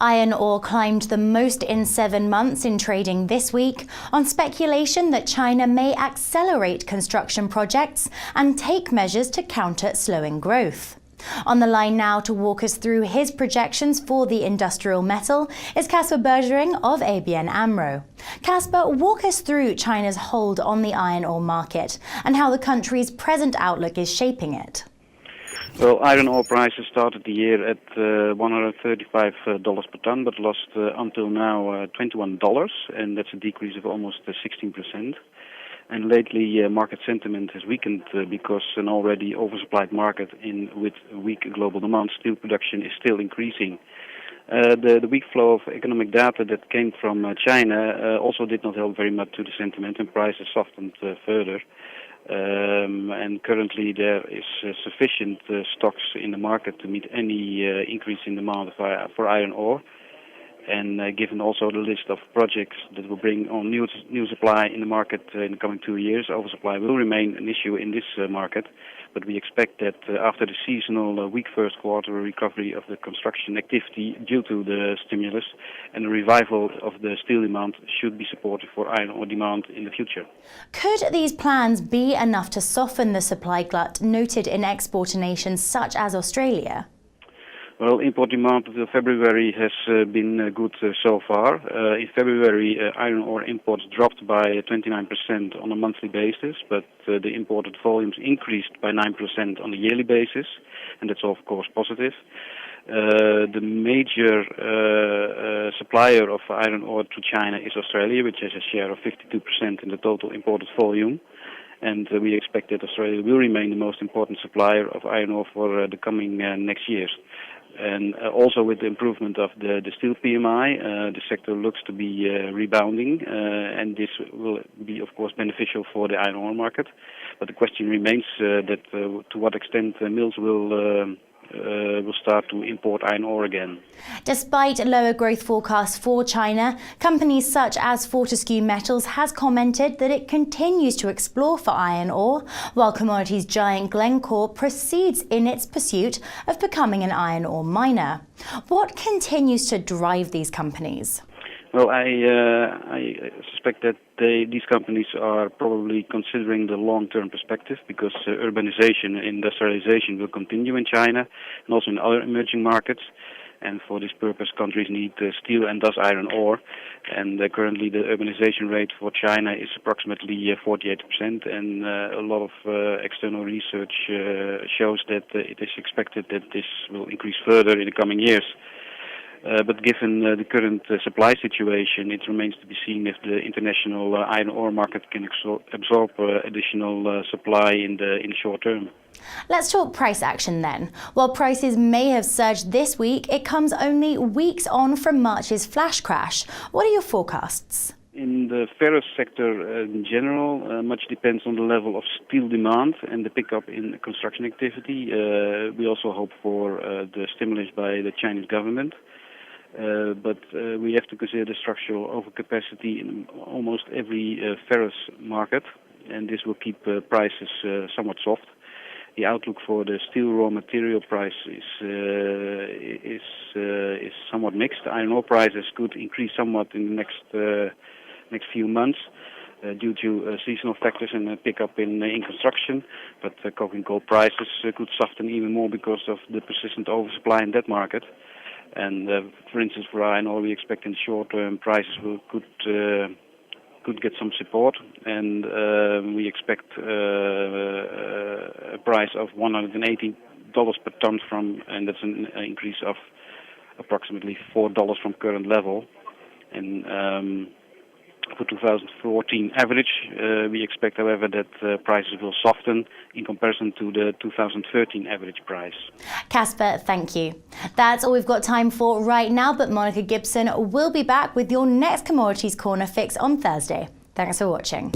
Iron ore climbed the most in 7 months in trading this week on speculation that China may accelerate construction projects and take measures to counter slowing growth. On the line now to walk us through his projections for the industrial metal is Casper Burgering of ABN AMRO. Casper, walk us through China's hold on the iron ore market and how the country's present outlook is shaping it. Well, iron ore prices started the year at $135 per ton, but lost until now $21, and that's a decrease of almost 16%. And lately, market sentiment has weakened because an already oversupplied market with weak global demand, steel production is still increasing. The weak flow of economic data that came from China also did not help very much to the sentiment, and prices softened further. And currently there is sufficient stocks in the market to meet any increase in demand for iron ore. And given also the list of projects that will bring on new supply in the market in the coming 2 years, oversupply will remain an issue in this market. But we expect that after the seasonal weak first quarter, a recovery of the construction activity due to the stimulus and a revival of the steel demand should be supportive for iron ore demand in the future. Could these plans be enough to soften the supply glut noted in exporter nations such as Australia? Well, import demand until February has been good so far. In February, iron ore imports dropped by 29% on a monthly basis, but the imported volumes increased by 9% on a yearly basis, and that's of course positive. The major supplier of iron ore to China is Australia, which has a share of 52% in the total imported volume. And we expect that Australia will remain the most important supplier of iron ore for the coming next years. And also with the improvement of the steel PMI, the sector looks to be rebounding, and this will be, of course, beneficial for the iron ore market. But the question remains that to what extent mills will start to import iron ore again. Despite lower growth forecasts for China, companies such as Fortescue Metals has commented that it continues to explore for iron ore, while commodities giant Glencore proceeds in its pursuit of becoming an iron ore miner. What continues to drive these companies? Well, I suspect that these companies are probably considering the long-term perspective because urbanization and industrialization will continue in China and also in other emerging markets. And for this purpose, countries need steel and thus iron ore. And currently the urbanization rate for China is approximately 48%. And a lot of external research shows that it is expected that this will increase further in the coming years. But given the current supply situation, it remains to be seen if the international iron ore market can absorb additional supply in the short term. Let's talk price action then. While prices may have surged this week, it comes only weeks on from March's flash crash. What are your forecasts? In the ferrous sector in general, much depends on the level of steel demand and the pickup in construction activity. We also hope for the stimulus by the Chinese government. But we have to consider the structural overcapacity in almost every ferrous market, and this will keep prices somewhat soft. The outlook for the steel raw material price is somewhat mixed. Iron ore prices could increase somewhat in the next few months due to seasonal factors and a pickup in construction, but coking coal prices could soften even more because of the persistent oversupply in that market. And for instance, for iron ore, we expect in the short term prices could get some support, and we expect a price of $180 per ton and that's an increase of approximately $4 from current level. And for 2014 average, we expect, however, that prices will soften in comparison to the 2013 average price. Casper, thank you. That's all we've got time for right now, but Monica Gibson will be back with your next Commodities Corner fix on Thursday. Thanks for watching.